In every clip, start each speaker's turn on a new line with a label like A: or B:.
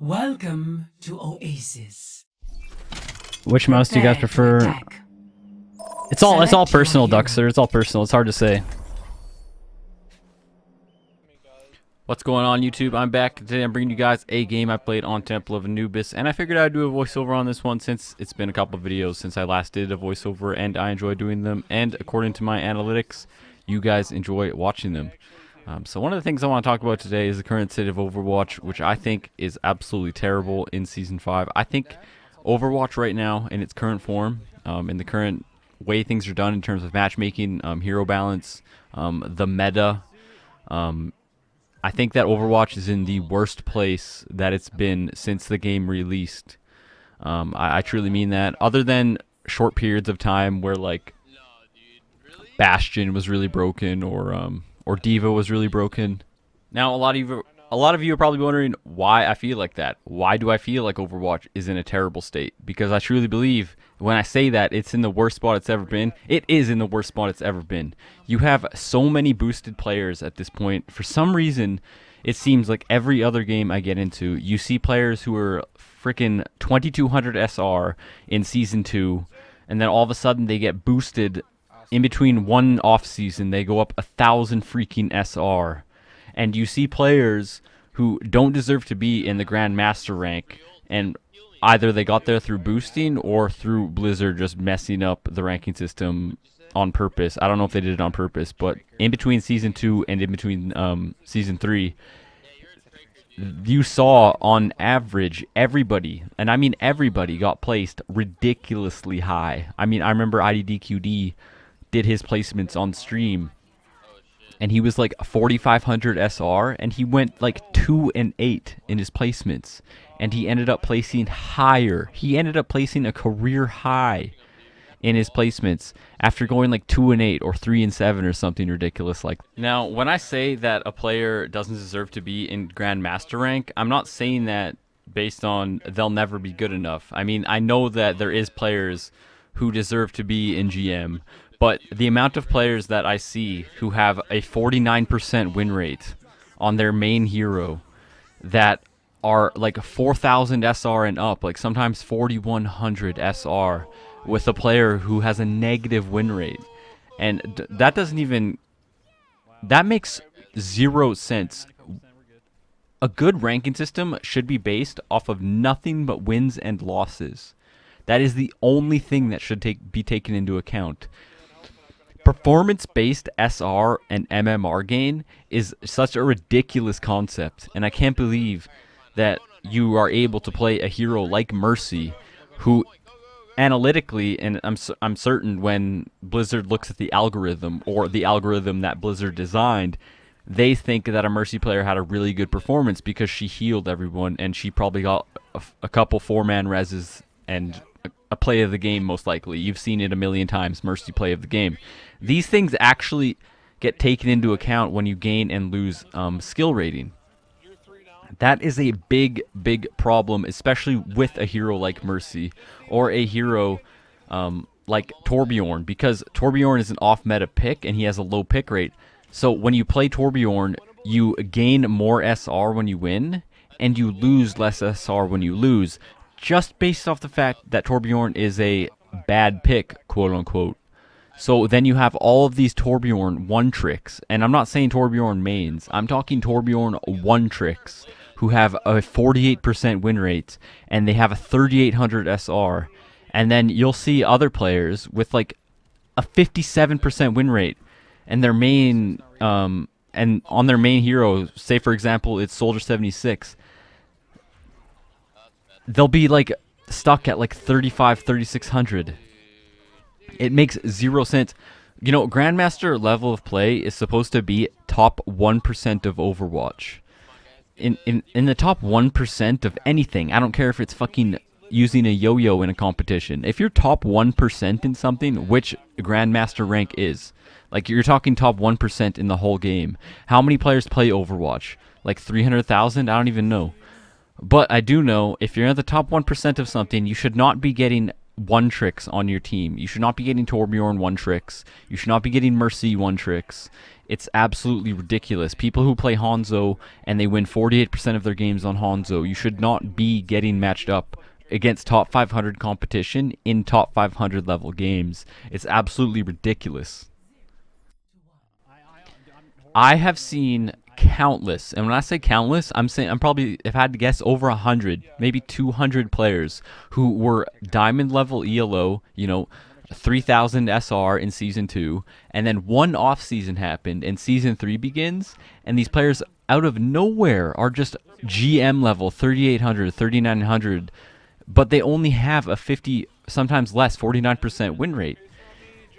A: Welcome to Oasis.
B: Which mouse do you guys
A: Prepare to
B: prefer?
A: attack.
B: It's all
A: Select your
B: personal,
A: hero.
B: Duckster. It's all personal. It's hard to say. What's going on, YouTube? I'm back. Today I'm bringing you guys a game I played on Temple of Anubis, and I figured I'd do a voiceover on this one since it's been a couple of videos since I last did a voiceover, and I enjoy doing them, and according to my analytics, you guys enjoy watching them. So one of the things I want to talk about today is the current state of Overwatch, which I think is absolutely terrible in Season 5. I think Overwatch right now, in its current form, in the current way things are done in terms of matchmaking, hero balance, the meta, I think that Overwatch is in the worst place that it's been since the game released. I truly mean that. Other than short periods of time where like Bastion was really broken or Diva was really broken. Now a lot of you are probably wondering why I feel like that. Why do I feel like Overwatch is in a terrible state? Because I truly believe when I say that it's in the worst spot it's ever been, it is in the worst spot it's ever been. You have so many boosted players at this point. For some reason, it seems like every other game I get into, you see players who are freaking 2200 SR in Season 2, and then all of a sudden they get boosted in between one off season. They go up 1,000 freaking SR. And you see players who don't deserve to be in the Grandmaster rank, and either they got there through boosting or through Blizzard just messing up the ranking system on purpose. I don't know if they did it on purpose, but in between Season 2 and in between Season 3, you saw on average everybody, and I mean everybody, got placed ridiculously high. I mean, I remember IDDQD did his placements on stream, and he was like 4,500 SR, and he went like 2 and 8 in his placements, and he ended up placing higher. He ended up placing a career high in his placements after going like 2 and 8 or 3 and 7 or something ridiculous like. Now, when I say that a player doesn't deserve to be in Grandmaster rank, I'm not saying that based on they'll never be good enough. I mean, I know that there is players who deserve to be in GM, but the amount of players that I see who have a 49% win rate on their main hero that are like 4,000 SR and up, like sometimes 4,100 SR, with a player who has a negative win rate. And that doesn't even... that makes zero sense. A good ranking system should be based off of nothing but wins and losses. That is the only thing that should be taken into account. Performance-based SR and MMR gain is such a ridiculous concept, and I can't believe that you are able to play a hero like Mercy, who analytically, and I'm certain when Blizzard looks at the algorithm, or the algorithm that Blizzard designed, they think that a Mercy player had a really good performance because she healed everyone, and she probably got a couple 4-man reses and a play of the game, most likely. You've seen it a million times, Mercy play of the game. These things actually get taken into account when you gain and lose skill rating. That is a big, big problem, especially with a hero like Mercy or a hero like Torbjorn, because Torbjorn is an off-meta pick and he has a low pick rate. So when you play Torbjorn, you gain more SR when you win, and you lose less SR when you lose, just based off the fact that Torbjorn is a bad pick, quote-unquote. So then you have all of these Torbjorn 1-tricks, and I'm not saying Torbjorn mains, I'm talking Torbjorn 1-tricks, who have a 48% win rate, and they have a 3,800 SR. And then you'll see other players with like a 57% win rate, and their main, and on their main hero, say for example it's Soldier 76, they'll be like stuck at like 3,600. It makes zero sense. You know, Grandmaster level of play is supposed to be top 1% of Overwatch. In the top 1% of anything, I don't care if it's fucking using a yo-yo in a competition. If you're top 1% in something, which Grandmaster rank is, like you're talking top 1% in the whole game. How many players play Overwatch? Like 300,000? I don't even know. But I do know if you're at the top 1% of something, you should not be getting one tricks on your team. You should not be getting Torbjorn one tricks. You should not be getting Mercy one tricks. It's absolutely ridiculous. People who play Hanzo and they win 48% of their games on Hanzo, you should not be getting matched up against top 500 competition in top 500 level games. It's absolutely ridiculous. I have seen countless, and when I say countless, I'm saying I'm probably, if I had to guess, over 100, maybe 200 players who were diamond level ELO, 3000 SR in season 2, and then one off season happened and season 3 begins, and these players out of nowhere are just GM level 3800, 3900, but they only have a 50, sometimes less, 49% win rate.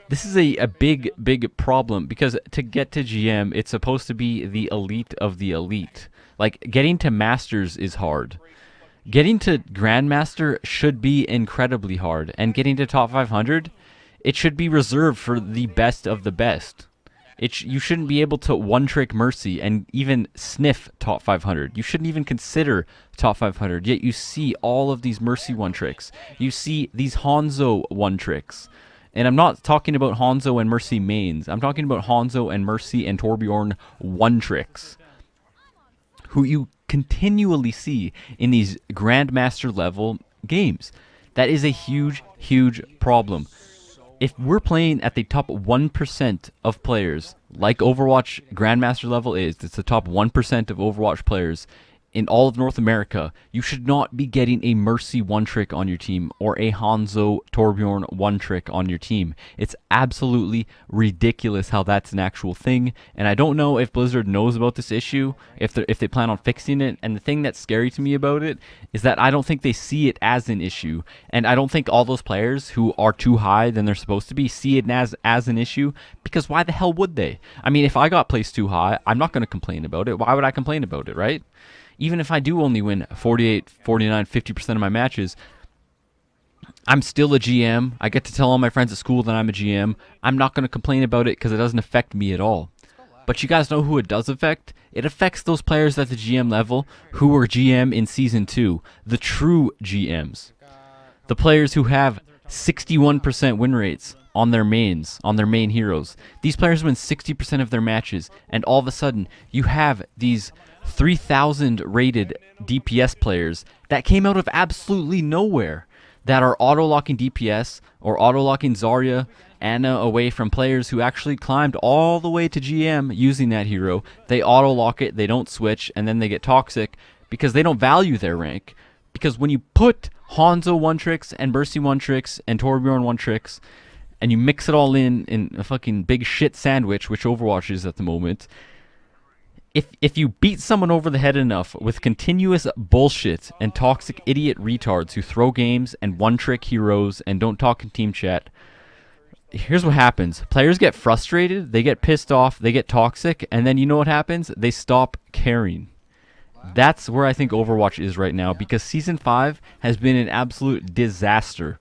B: This is a big, big problem, because to get to GM, it's supposed to be the elite of the elite. Like, getting to Masters is hard. Getting to Grandmaster should be incredibly hard. And getting to top 500, it should be reserved for the best of the best. You shouldn't be able to one-trick Mercy and even sniff top 500. You shouldn't even consider top 500. Yet you see all of these Mercy one-tricks. You see these Hanzo one-tricks. And I'm not talking about Hanzo and Mercy mains. I'm talking about Hanzo and Mercy and Torbjorn one-tricks, who you continually see in these Grandmaster level games. That is a huge, huge problem. If we're playing at the top 1% of players, like Overwatch Grandmaster level is, it's the top 1% of Overwatch players in all of North America, you should not be getting a Mercy one-trick on your team or a Hanzo Torbjorn one-trick on your team. It's absolutely ridiculous how that's an actual thing, and I don't know if Blizzard knows about this issue, if they plan on fixing it, and the thing that's scary to me about it is that I don't think they see it as an issue, and I don't think all those players who are too high than they're supposed to be see it as an issue, because why the hell would they? I mean, if I got placed too high, I'm not going to complain about it. Why would I complain about it, right? Even if I do only win 48, 49, 50% of my matches, I'm still a GM. I get to tell all my friends at school that I'm a GM. I'm not going to complain about it because it doesn't affect me at all. But you guys know who it does affect? It affects those players at the GM level who were GM in Season 2. The true GMs. The players who have 61% win rates on their mains, on their main heroes. These players win 60% of their matches, and all of a sudden, you have these 3,000 rated DPS players that came out of absolutely nowhere, that are auto-locking DPS or auto-locking Zarya, Ana away from players who actually climbed all the way to GM using that hero. They auto-lock it, they don't switch, and then they get toxic because they don't value their rank. Because when you put Hanzo one-tricks and Mercy one-tricks and Torbjorn one-tricks, and you mix it all in a fucking big shit sandwich, which Overwatch is at the moment, if you beat someone over the head enough with continuous bullshit and toxic idiot retards who throw games and one-trick heroes and don't talk in team chat, here's what happens. Players get frustrated, they get pissed off, they get toxic, and then you know what happens? They stop caring. That's where I think Overwatch is right now, because Season 5 has been an absolute disaster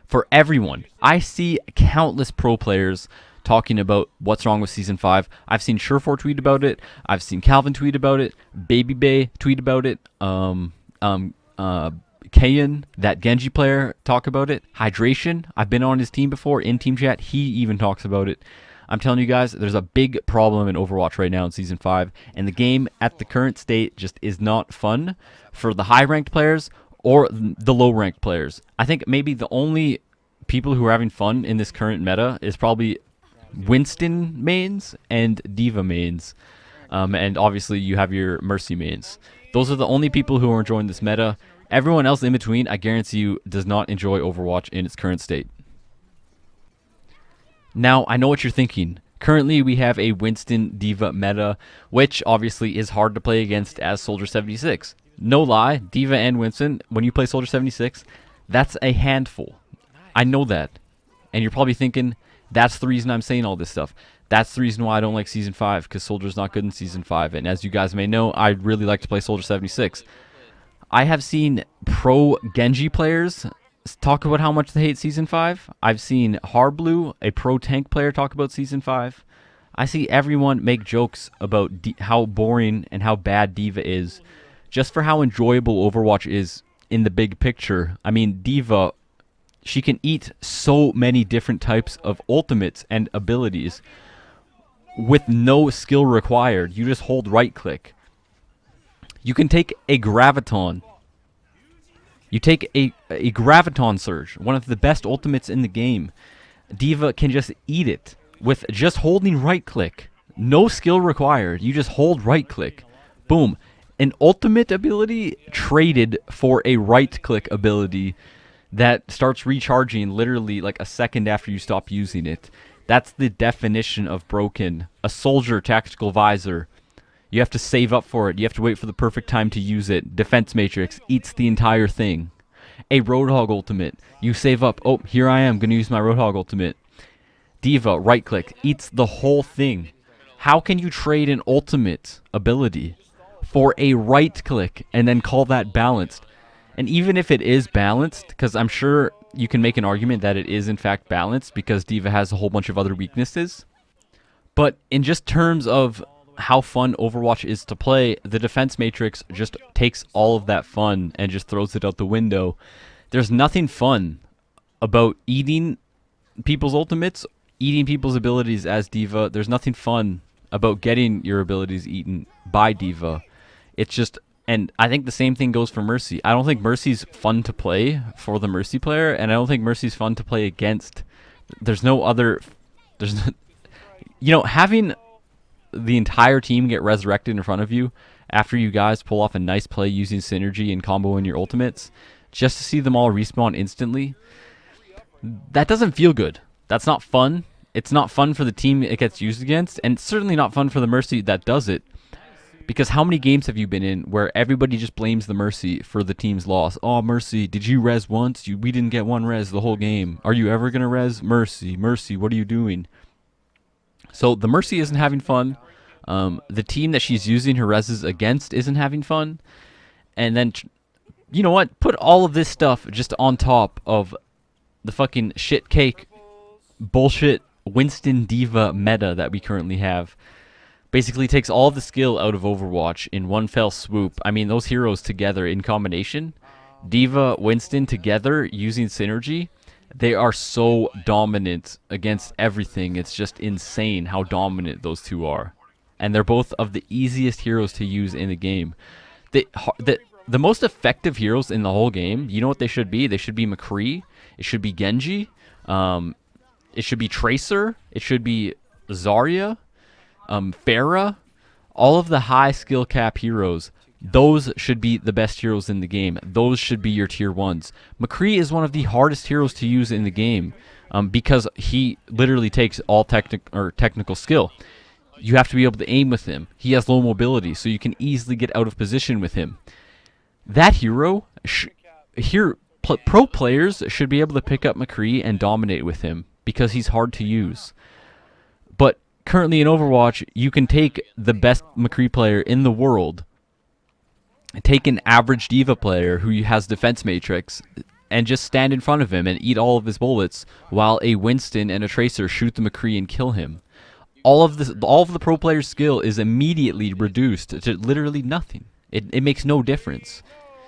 B: for everyone. I see countless pro players talking about what's wrong with Season 5. I've seen Surefour tweet about it. I've seen Calvin tweet about it. Baby Bay tweet about it. Kayan, that Genji player, talk about it. Hydration, I've been on his team before in team chat. He even talks about it. I'm telling you guys, there's a big problem in Overwatch right now in Season 5, and the game at the current state just is not fun for the high-ranked players or the low-ranked players. I think maybe the only people who are having fun in this current meta is probably Winston mains and Diva mains. And obviously you have your Mercy mains. Those are the only people who are enjoying this meta. Everyone else in between, I guarantee you, does not enjoy Overwatch in its current state. Now, I know what you're thinking. Currently, we have a Winston Diva meta, which obviously is hard to play against as Soldier 76. No lie, Diva and Winston, when you play Soldier 76, that's a handful. I know that. And you're probably thinking, that's the reason I'm saying all this stuff. That's the reason why I don't like Season 5, because Soldier's not good in Season 5. And as you guys may know, I really like to play Soldier 76. I have seen pro Genji players talk about how much they hate Season 5. I've seen Harblue, a pro tank player, talk about Season 5. I see everyone make jokes about how boring and how bad Diva is, just for how enjoyable Overwatch is in the big picture. I mean, Diva she can eat so many different types of ultimates and abilities with no skill required. You just hold right click. You can take a graviton. You take a graviton surge, one of the best ultimates in the game. D.Va can just eat it with just holding right click. No skill required. You just hold right click. Boom. An ultimate ability traded for a right click ability that starts recharging literally like a second after you stop using it. That's the definition of broken. A soldier tactical visor. You have to save up for it. You have to wait for the perfect time to use it. Defense matrix eats the entire thing. A Roadhog ultimate. You save up. Oh, here I am going to use my Roadhog ultimate. D.Va, right click, eats the whole thing. How can you trade an ultimate ability for a right click and then call that balanced? And even if it is balanced, because I'm sure you can make an argument that it is in fact balanced because D.Va has a whole bunch of other weaknesses. But in just terms of how fun Overwatch is to play, the defense matrix just takes all of that fun and just throws it out the window. There's nothing fun about eating people's ultimates, eating people's abilities as D.Va. There's nothing fun about getting your abilities eaten by D.Va. It's just, and I think the same thing goes for Mercy. I don't think Mercy's fun to play for the Mercy player, and I don't think Mercy's fun to play against. There's no other, having the entire team get resurrected in front of you after you guys pull off a nice play using synergy and comboing your ultimates, just to see them all respawn instantly, that doesn't feel good. That's not fun. It's not fun for the team it gets used against, and it's certainly not fun for the Mercy that does it. Because how many games have you been in where everybody just blames the Mercy for the team's loss? Oh, Mercy, did you res once? We didn't get one res the whole game. Are you ever going to res? Mercy, Mercy, what are you doing? So the Mercy isn't having fun. The team that she's using her reses against isn't having fun. And then, you know what? Put all of this stuff just on top of the fucking shit cake bullshit Winston D.Va meta that we currently have. Basically takes all the skill out of Overwatch in one fell swoop. I mean, those heroes together in combination, D.Va, Winston together using synergy, they are so dominant against everything. It's just insane how dominant those two are. And they're both of the easiest heroes to use in the game. The most effective heroes in the whole game, you know what they should be? They should be McCree. It should be Genji. It should be Tracer. It should be Zarya. Pharah. All of the high skill cap heroes. Those should be the best heroes in the game. Those should be your tier 1s. McCree is one of the hardest heroes to use in the game because he literally takes all technical skill. You have to be able to aim with him. He has low mobility, so you can easily get out of position with him. That hero, pro players should be able to pick up McCree and dominate with him because he's hard to use. But currently in Overwatch, you can take the best McCree player in the world, take an average D.Va player who has defense matrix, and just stand in front of him and eat all of his bullets while a Winston and a Tracer shoot the McCree and kill him. All of the pro player's skill is immediately reduced to literally nothing. It makes no difference.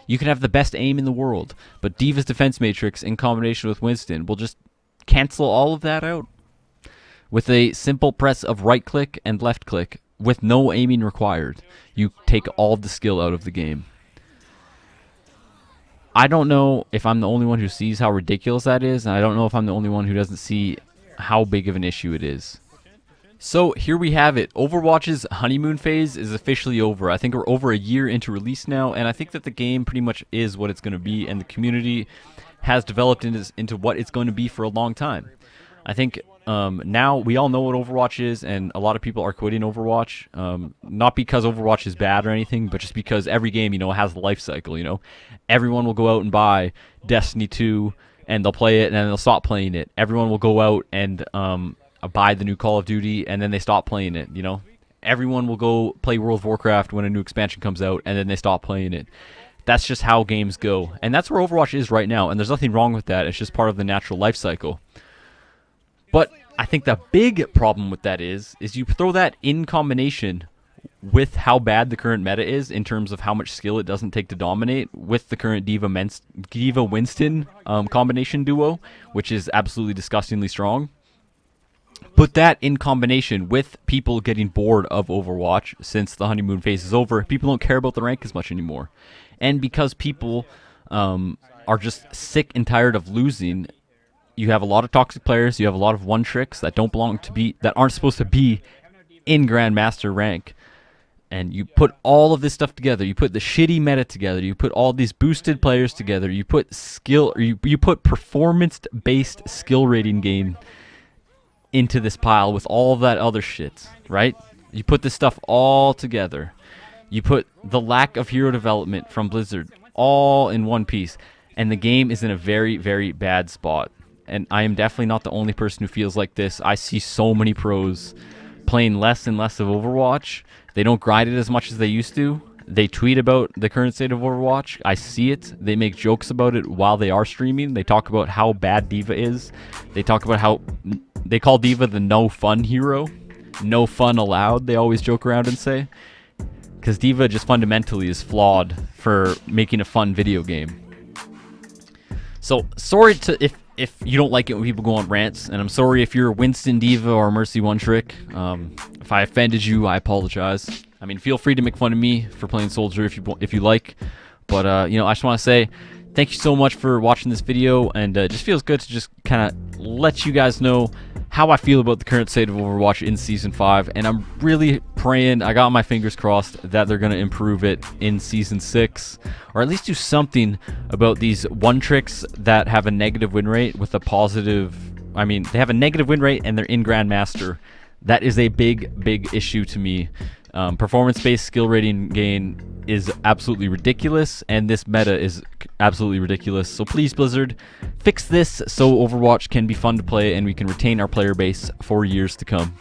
B: You can have the best aim in the world, but D.Va's defense matrix in combination with Winston will just cancel all of that out. With a simple press of right click and left click, with no aiming required, you take all the skill out of the game. I don't know if I'm the only one who sees how ridiculous that is, and I don't know if I'm the only one who doesn't see how big of an issue it is. So here we have it. Overwatch's honeymoon phase is officially over. I think we're over a year into release now, and I think that the game pretty much is what it's going to be, and the community has developed into what it's going to be for a long time. I think now we all know what Overwatch is, and a lot of people are quitting Overwatch. Not because Overwatch is bad or anything, but just because every game, has a life cycle, Everyone will go out and buy Destiny 2, and they'll play it, and then they'll stop playing it. Everyone will go out and buy the new Call of Duty, and then they stop playing it, Everyone will go play World of Warcraft when a new expansion comes out, and then they stop playing it. That's just how games go. And that's where Overwatch is right now, and there's nothing wrong with that. It's just part of the natural life cycle. But I think the big problem with that is you throw that in combination with how bad the current meta is in terms of how much skill it doesn't take to dominate, with the current Diva Winston combination duo, which is absolutely disgustingly strong. Put that in combination with people getting bored of Overwatch since the honeymoon phase is over. People don't care about the rank as much anymore. And because people are just sick and tired of losing, you have a lot of toxic players, you have a lot of one tricks that don't belong to be, that aren't supposed to be in Grandmaster rank. And you put all of this stuff together, you put the shitty meta together, you put all these boosted players together, you put skill, or you put performance-based skill rating gain into this pile with all of that other shit, right? You put this stuff all together. You put the lack of hero development from Blizzard all in one piece, and the game is in a very, very bad spot. And I am definitely not the only person who feels like this. I see so many pros playing less and less of Overwatch. They don't grind it as much as they used to. They tweet about the current state of Overwatch. I see it. They make jokes about it while they are streaming. They talk about how bad D.Va is. They talk about how they call D.Va the no fun hero. No fun allowed, they always joke around and say. Because D.Va just fundamentally is flawed for making a fun video game. So, sorry if you don't like it when people go on rants, and I'm sorry if you're Winston D.Va or Mercy One Trick. If I offended you, I apologize. I mean, feel free to make fun of me for playing Soldier if you like. But I just want to say thank you so much for watching this video, and it just feels good to just kind of let you guys know how I feel about the current state of Overwatch in Season 5, and I'm really praying, I got my fingers crossed, that they're going to improve it in Season 6, or at least do something about these one tricks that have a negative win rate with a positive, I mean, they have a negative win rate and they're in Grandmaster. That is a big, big issue to me. Performance-based skill rating gain is absolutely ridiculous, and this meta is absolutely ridiculous. So please, Blizzard, fix this so Overwatch can be fun to play and we can retain our player base for years to come.